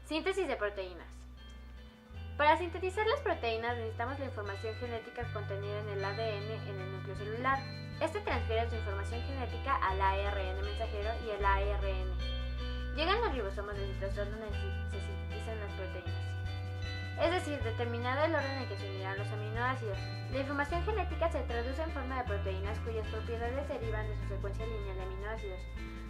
Síntesis de proteínas. Para sintetizar las proteínas necesitamos la información genética contenida en el ADN en el núcleo celular. Este transfiere su información genética al ARN mensajero y el ARN. Llegan los ribosomas del citosol donde se sintetizan las proteínas. Es decir, determinado el orden en que se unirán los aminoácidos. La información genética se traduce en forma de proteínas cuyas propiedades derivan de su secuencia lineal de aminoácidos.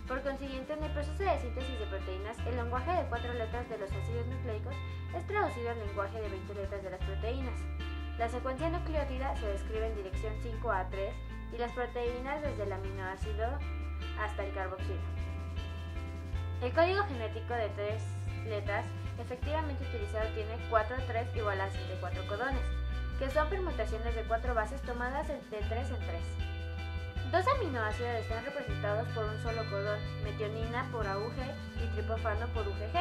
Por consiguiente, en el proceso de síntesis de proteínas, el lenguaje de 4 letras de los ácidos nucleicos es traducido al lenguaje de 20 letras de las proteínas. La secuencia nucleótida se describe en dirección 5A3 y las proteínas desde el aminoácido hasta el carboxilo. El código genético de 3 letras efectivamente utilizado tiene 4,3 igual a 64 codones, que son permutaciones de 4 bases tomadas de 3 en 3. Dos aminoácidos están representados por un solo codón, metionina por AUG y triptófano por UGG.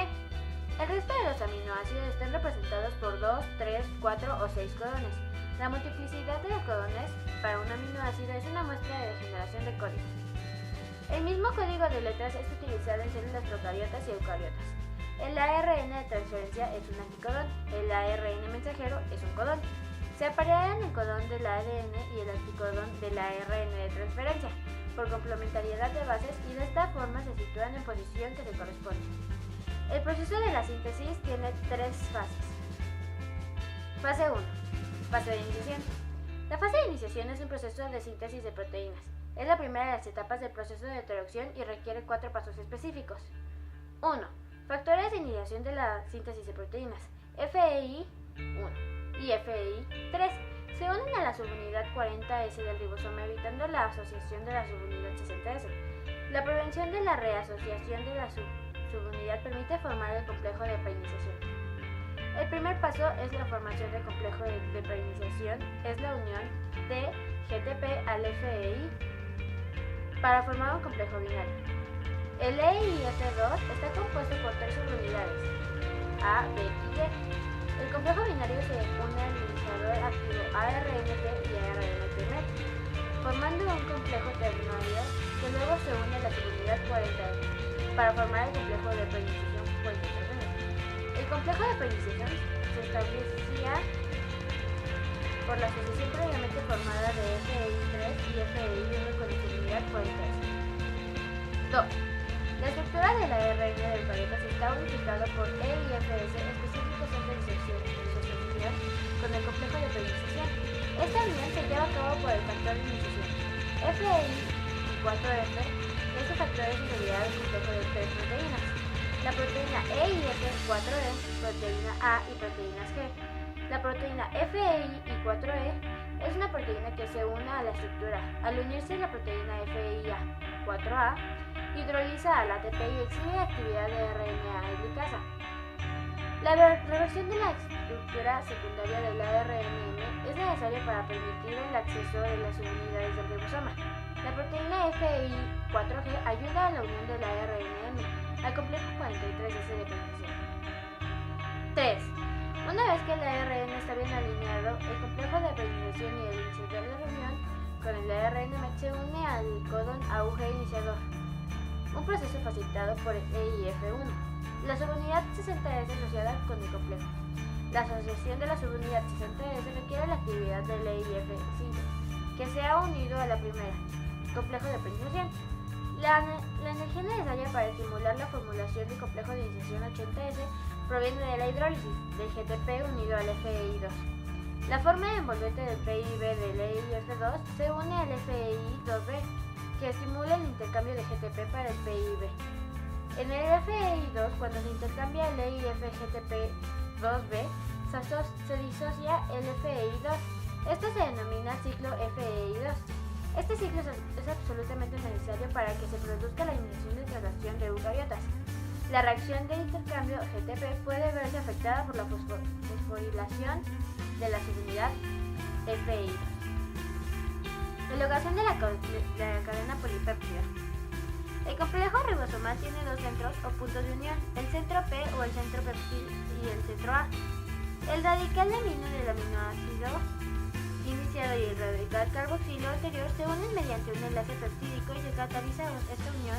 El resto de los aminoácidos están representados por 2, 3, 4 o 6 codones. La multiplicidad de codones para un aminoácido es una muestra de degeneración de código. El mismo código de letras es utilizado en células procariotas y eucariotas. El ARN de transferencia es un anticodón, el ARN mensajero es un codón. Se aparean el codón del ADN y el anticodón del ARN de transferencia por complementariedad de bases y de esta forma se sitúan en posición que se corresponde. El proceso de la síntesis tiene 3 fases. Fase 1. Fase de iniciación. La fase de iniciación es un proceso de síntesis de proteínas. Es la primera de las etapas del proceso de heterogción y requiere 4 pasos específicos. 1. Factores de iniciación de la síntesis de proteínas. FEI 1 y FEI 3 se unen a la subunidad 40S del ribosoma evitando la asociación de la subunidad 60S. La prevención de la reasociación de la subunidad permite formar el complejo de preiniciación. El primer paso es la formación del complejo de preiniciación, es la unión de GTP al FEI para formar un complejo binario. El EIF2 está compuesto por 3 subunidades, A, B y Y. El complejo binario se une al iniciador activo ARNT y ARNT-MET, formando un complejo terminario que luego se une a la subunidad 40 para formar el complejo de preiniciación 43. El complejo de preiniciación se establecía por la asociación previamente formada de FEI3 y FEI1 con la subunidad 43. 2. La estructura del ARN del eucariotas está unificada por EIFS específicos centros de disociación con el complejo de preiniciación. Esta unión se lleva a cabo por el factor de iniciación. FEI y 4F es el factor de seguridad del complejo de 3 proteínas. La proteína EIF4E, proteína A y proteínas G. La proteína FEI y 4E es una proteína que se une a la estructura. Al unirse la proteína FEIA 4A, hidroliza al ATP y exhibe actividad de RNA heplicasa. La reversión de la estructura secundaria del ARNM es necesaria para permitir el acceso de las subunidades del ribosoma. La proteína FEI4G ayuda a la unión del ARNM al complejo 43S de preiniciación. 3. Una vez que el ARN está bien alineado, el complejo de preiniciación y el iniciador de reunión con el ARNM se une al codón AUG iniciador, un proceso facilitado por el EIF1. La subunidad 60S asociada con el complejo. La asociación de la subunidad 60S requiere la actividad del EIF5, que se ha unido a la primera, complejo de preiniciación. La energía necesaria para estimular la formulación del complejo de iniciación 80S proviene de la hidrólisis del GTP unido al FEI2. La forma envolvente del PIB del EIF2 se une al FEI2B, que estimula el intercambio de GTP para el PIB. En el FEI2, cuando se intercambia el EIF-GTP2B, se disocia el FEI2. Esto se denomina ciclo FEI2. Este ciclo es absolutamente necesario para que se produzca la iniciación de traslación de eucariotas. La reacción de intercambio GTP puede verse afectada por la fosforilación de la subunidad FEI2. Elongación de la cadena polipéptida. El complejo ribosomal tiene 2 centros o puntos de unión, el centro P o el centro peptil y el centro A. El radical de amino del aminoácido iniciado y el radical carboxilo anterior se unen mediante un enlace peptídico y se cataliza esta unión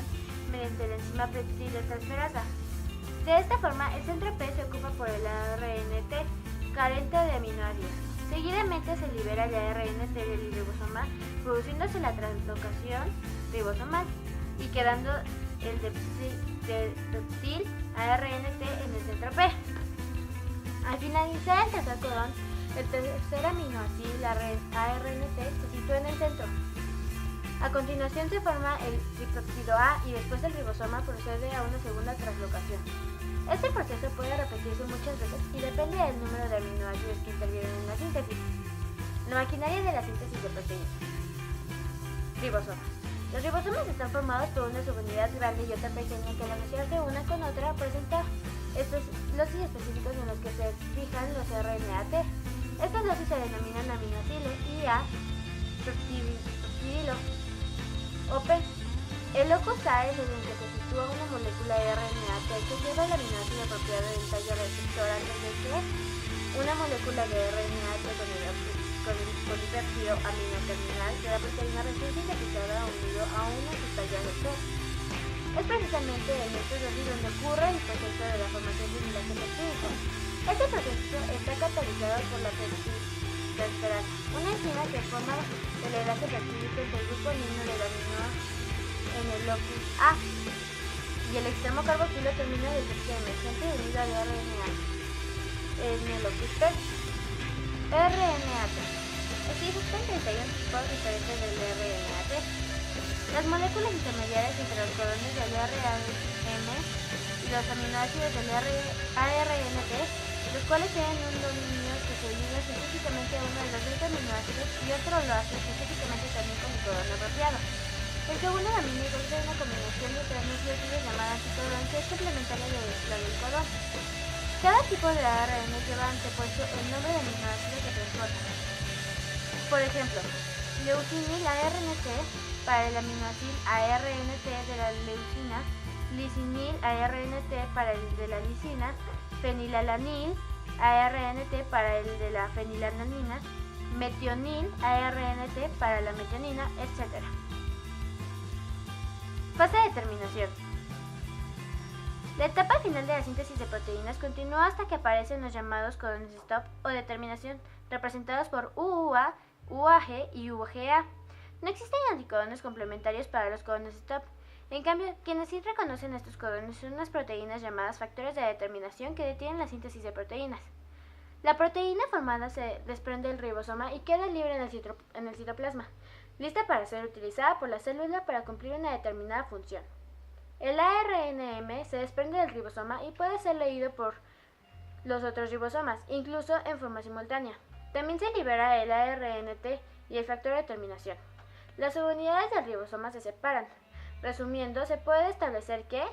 mediante la enzima peptidotransferasa. De esta forma, el centro P se ocupa por el ARNT carente de aminoácidos. Seguidamente se libera el ARNT del ribosoma, produciéndose la translocación ribosomal y quedando el deptil ARNT en el centro P. Al finalizar el tercer codón, el tercer aminoácido, la ARNT, se sitúa en el centro. A continuación se forma el tripéptido A y después el ribosoma procede a una segunda translocación. Este proceso puede repetirse muchas veces y depende del número de aminoácidos que intervienen en la síntesis. La maquinaria de la síntesis de proteínas. Ribosomas. Los ribosomas están formados por una subunidad grande y otra pequeña que al asociarse una con otra presenta estos locis específicos en los que se fijan los RNAT. Estos locis se denominan aminoácidos y A peptidilo o P. El locus A es en el que se sitúa una molécula de RNAT que lleva el aminoácido apropiado del tallo receptor antes de que una molécula de RNAT con el polipéptido aminoterminal de la proteína recién sintetizada unido a uno de sus tallos receptor. Es precisamente en estos dosis donde ocurre el proceso de la formación de enlace peptídico. Este proceso está catalizado por la peptidtransferasa, una enzima que forma el enlace peptídico entre el grupo amino del amino en el locus A y el extremo carboxilo termina de sección emergente unido al RNA en el locus P. RNAT. Existen 31 tipos diferentes del RNAT. Las moléculas intermediarias entre los codones del RNM y los aminoácidos del ARNT, los cuales tienen un dominio que se liga específicamente a uno de los 20 aminoácidos y otro lo hace específicamente también con el codón apropiado. El segundo amino contiene una combinación de tres nucleótidos llamada anticodón que es complementaria de la del codón. Cada tipo de ARN lleva antepuesto el nombre de aminoácido que transporta. Por ejemplo, leucinil ARNT para el aminoácido ARNT de la leucina, lisinil ARNT para el de la lisina, fenilalanil ARNT para el de la fenilalanina, metionil ARNT para la metionina, etc. Fase de terminación. La etapa final de la síntesis de proteínas continúa hasta que aparecen los llamados codones stop o de terminación, representados por UUA, UAG y UGA. No existen anticodones complementarios para los codones stop. En cambio, quienes sí reconocen estos codones son unas proteínas llamadas factores de determinación que detienen la síntesis de proteínas. La proteína formada se desprende del ribosoma y queda libre en el citoplasma, lista para ser utilizada por la célula para cumplir una determinada función. El ARNM se desprende del ribosoma y puede ser leído por los otros ribosomas, incluso en forma simultánea. También se libera el ARNT y el factor de terminación. Las subunidades del ribosoma se separan. Resumiendo, se puede establecer que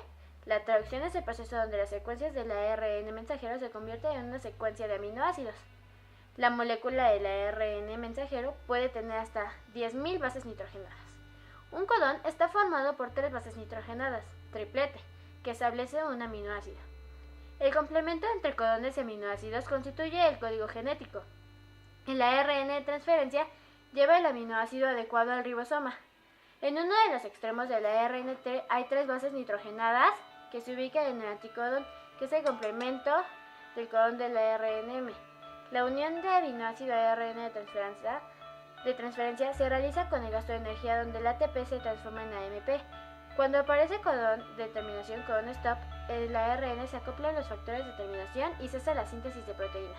la traducción es el proceso donde las secuencias del ARN mensajero se convierten en una secuencia de aminoácidos. La molécula del ARN mensajero puede tener hasta 10.000 bases nitrogenadas. Un codón está formado por 3 bases nitrogenadas, triplete, que establece un aminoácido. El complemento entre codones y aminoácidos constituye el código genético. El ARN de transferencia lleva el aminoácido adecuado al ribosoma. En uno de los extremos del ARNT hay 3 bases nitrogenadas que se ubican en el anticodón, que es el complemento del codón del ARNM. La unión de aminoácido ARN de transferencia se realiza con el gasto de energía donde el ATP se transforma en AMP. Cuando aparece codón de terminación codón stop, el ARN se acopla a los factores de terminación y cesa la síntesis de proteínas.